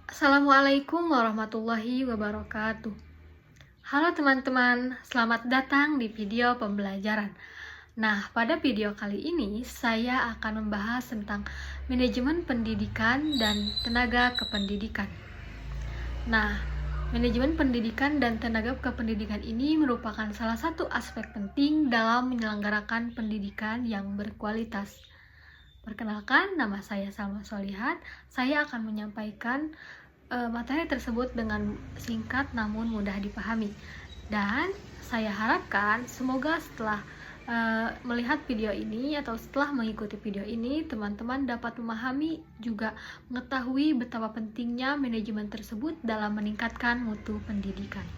Assalamualaikum warahmatullahi wabarakatuh. Halo teman-teman, selamat datang di video pembelajaran. Nah, pada video kali ini saya akan membahas tentang manajemen pendidikan dan tenaga kependidikan. Nah, manajemen pendidikan dan tenaga kependidikan ini merupakan salah satu aspek penting dalam menyelenggarakan pendidikan yang berkualitas. Perkenalkan, nama saya Salma Solihat. Saya akan menyampaikan materi tersebut dengan singkat namun mudah dipahami. Dan saya harapkan semoga setelah melihat video ini atau setelah mengikuti video ini, teman-teman dapat memahami juga mengetahui betapa pentingnya manajemen tersebut dalam meningkatkan mutu pendidikan.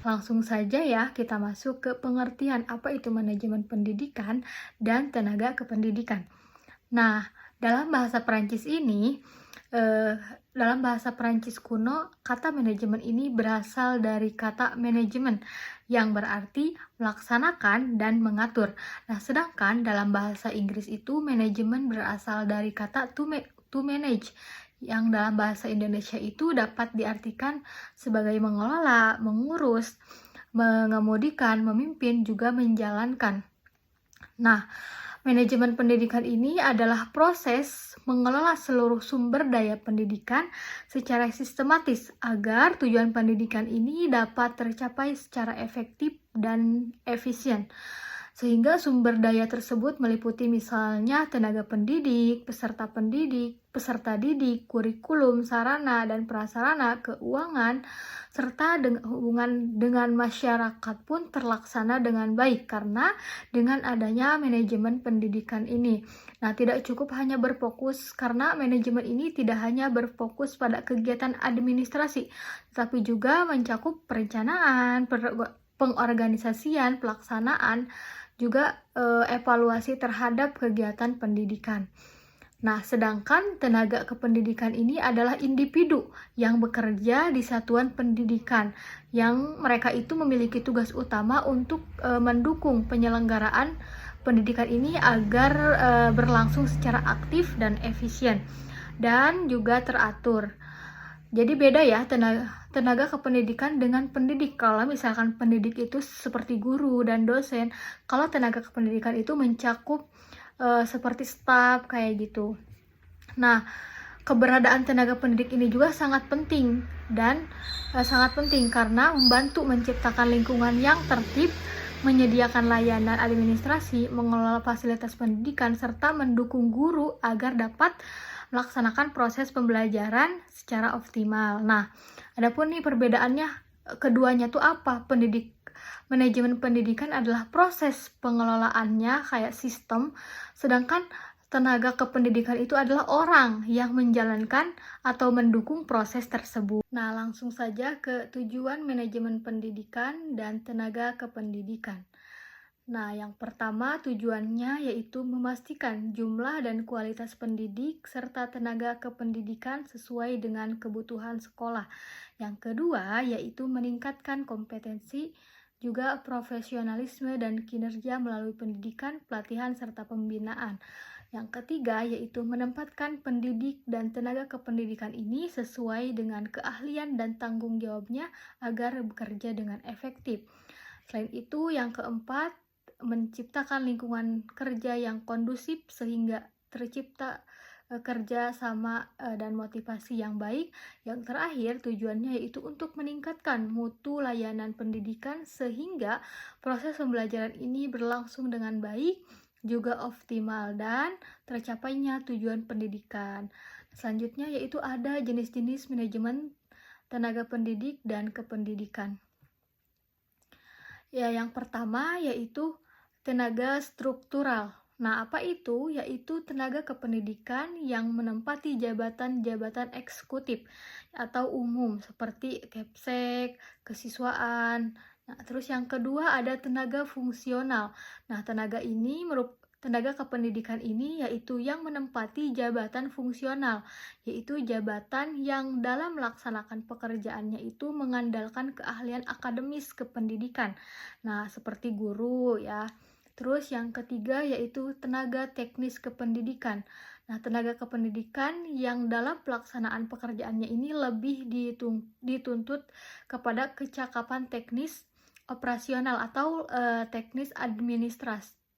Langsung saja ya kita masuk ke pengertian apa itu manajemen pendidikan dan tenaga kependidikan. Nah, dalam bahasa Perancis ini, dalam bahasa Perancis kuno, kata manajemen ini berasal dari kata manajemen yang berarti melaksanakan dan mengatur. Nah, sedangkan dalam bahasa Inggris itu manajemen berasal dari kata to manage, yang dalam bahasa Indonesia itu dapat diartikan sebagai mengelola, mengurus, mengemudikan, memimpin, juga menjalankan. Nah, manajemen pendidikan ini adalah proses mengelola seluruh sumber daya pendidikan secara sistematis agar tujuan pendidikan ini dapat tercapai secara efektif dan efisien. Sehingga sumber daya tersebut meliputi misalnya tenaga pendidik, peserta didik, kurikulum, sarana dan prasarana, keuangan, serta hubungan dengan masyarakat pun terlaksana dengan baik karena dengan adanya manajemen pendidikan ini. Nah, tidak cukup hanya berfokus karena manajemen ini tidak hanya berfokus pada kegiatan administrasi, tapi juga mencakup perencanaan, pengorganisasian, pelaksanaan, juga evaluasi terhadap kegiatan pendidikan. Nah, sedangkan tenaga kependidikan ini adalah individu yang bekerja di satuan pendidikan, yang mereka itu memiliki tugas utama untuk mendukung penyelenggaraan pendidikan ini agar berlangsung secara aktif dan efisien dan juga teratur. Jadi beda ya tenaga kependidikan dengan pendidik. Kalau misalkan pendidik itu seperti guru dan dosen, kalau tenaga kependidikan itu mencakup seperti staf kayak gitu. Nah, keberadaan tenaga pendidik ini juga sangat penting dan sangat penting karena membantu menciptakan lingkungan yang tertib, menyediakan layanan administrasi, mengelola fasilitas pendidikan, serta mendukung guru agar dapat melaksanakan proses pembelajaran secara optimal. Nah, adapun nih perbedaannya keduanya tuh apa? Manajemen pendidikan adalah proses pengelolaannya kayak sistem, sedangkan tenaga kependidikan itu adalah orang yang menjalankan atau mendukung proses tersebut. Nah, langsung saja ke tujuan manajemen pendidikan dan tenaga kependidikan. Nah, yang pertama tujuannya yaitu memastikan jumlah dan kualitas pendidik serta tenaga kependidikan sesuai dengan kebutuhan sekolah. Yang kedua yaitu meningkatkan kompetensi, juga profesionalisme dan kinerja melalui pendidikan, pelatihan, serta pembinaan. Yang ketiga yaitu menempatkan pendidik dan tenaga kependidikan ini sesuai dengan keahlian dan tanggung jawabnya agar bekerja dengan efektif. Selain itu, yang keempat, menciptakan lingkungan kerja yang kondusif sehingga tercipta kerja sama dan motivasi yang baik. Yang terakhir, tujuannya yaitu untuk meningkatkan mutu layanan pendidikan sehingga proses pembelajaran ini berlangsung dengan baik, juga optimal dan tercapainya tujuan pendidikan. Selanjutnya yaitu ada jenis-jenis manajemen tenaga pendidik dan kependidikan. Ya, yang pertama yaitu tenaga struktural. Nah, apa itu? Yaitu tenaga kependidikan yang menempati jabatan-jabatan eksekutif atau umum seperti kepsek, kesiswaan. Nah, terus yang kedua ada tenaga fungsional. Nah, tenaga kependidikan ini yaitu yang menempati jabatan fungsional, yaitu jabatan yang dalam melaksanakan pekerjaannya itu mengandalkan keahlian akademis kependidikan. Nah, seperti guru ya. Terus yang ketiga yaitu tenaga teknis kependidikan. Nah, tenaga kependidikan yang dalam pelaksanaan pekerjaannya ini lebih dituntut kepada kecakapan teknis operasional atau teknis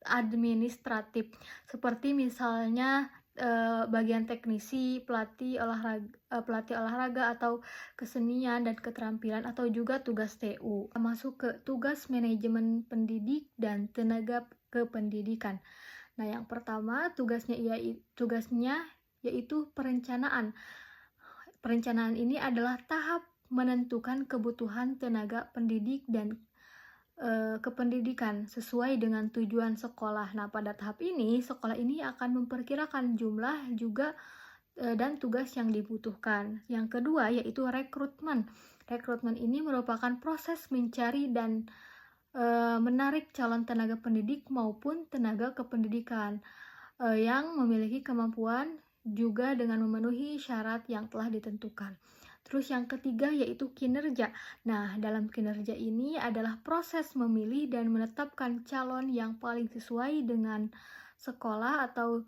administratif, seperti misalnya bagian teknisi, pelatih olahraga atau kesenian dan keterampilan, atau juga tugas TU. Masuk ke tugas manajemen pendidik dan tenaga kependidikan. Nah, yang pertama tugasnya yaitu perencanaan. Perencanaan ini adalah tahap menentukan kebutuhan tenaga pendidik dan kependidikan sesuai dengan tujuan sekolah. Nah, pada tahap ini, sekolah ini akan memperkirakan jumlah juga dan tugas yang dibutuhkan. Yang kedua yaitu rekrutmen. Rekrutmen ini merupakan proses mencari dan menarik calon tenaga pendidik maupun tenaga kependidikan yang memiliki kemampuan juga dengan memenuhi syarat yang telah ditentukan. Terus yang ketiga yaitu kinerja. Nah, dalam kinerja ini adalah proses memilih dan menetapkan calon yang paling sesuai dengan sekolah atau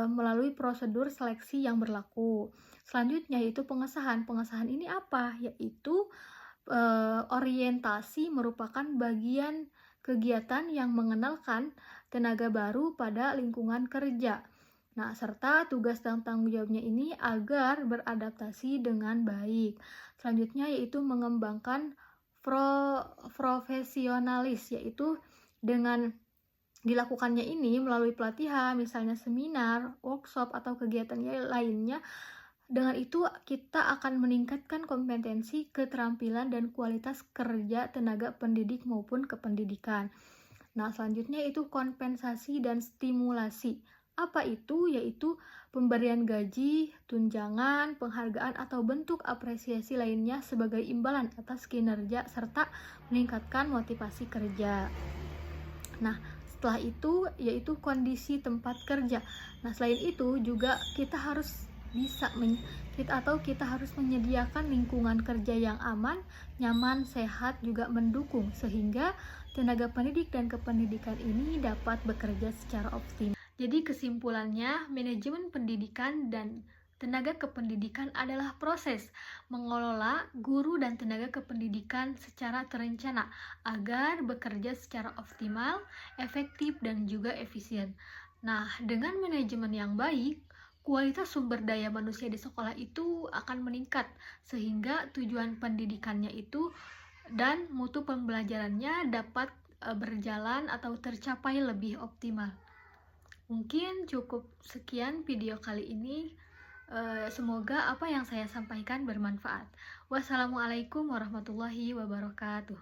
melalui prosedur seleksi yang berlaku. Selanjutnya yaitu pengesahan. Pengesahan ini apa? Yaitu orientasi merupakan bagian kegiatan yang mengenalkan tenaga baru pada lingkungan kerja. Nah, serta tugas dan tanggung jawabnya ini agar beradaptasi dengan baik. Selanjutnya yaitu mengembangkan profesionalis, yaitu dengan dilakukannya ini melalui pelatihan, misalnya seminar, workshop, atau kegiatan lainnya. Dengan itu kita akan meningkatkan kompetensi, keterampilan, dan kualitas kerja tenaga pendidik maupun kependidikan. Nah, selanjutnya itu kompensasi dan stimulasi. Apa itu? Yaitu pemberian gaji, tunjangan, penghargaan, atau bentuk apresiasi lainnya sebagai imbalan atas kinerja serta meningkatkan motivasi kerja. Nah, setelah itu yaitu kondisi tempat kerja. Nah, selain itu juga kita harus menyediakan lingkungan kerja yang aman, nyaman, sehat, juga mendukung sehingga tenaga pendidik dan kependidikan ini dapat bekerja secara optimal. Jadi kesimpulannya, manajemen pendidikan dan tenaga kependidikan adalah proses mengelola guru dan tenaga kependidikan secara terencana agar bekerja secara optimal, efektif, dan juga efisien. Nah, dengan manajemen yang baik, kualitas sumber daya manusia di sekolah itu akan meningkat sehingga tujuan pendidikannya itu dan mutu pembelajarannya dapat berjalan atau tercapai lebih optimal. Mungkin cukup sekian video kali ini. Semoga apa yang saya sampaikan bermanfaat. Wassalamualaikum warahmatullahi wabarakatuh.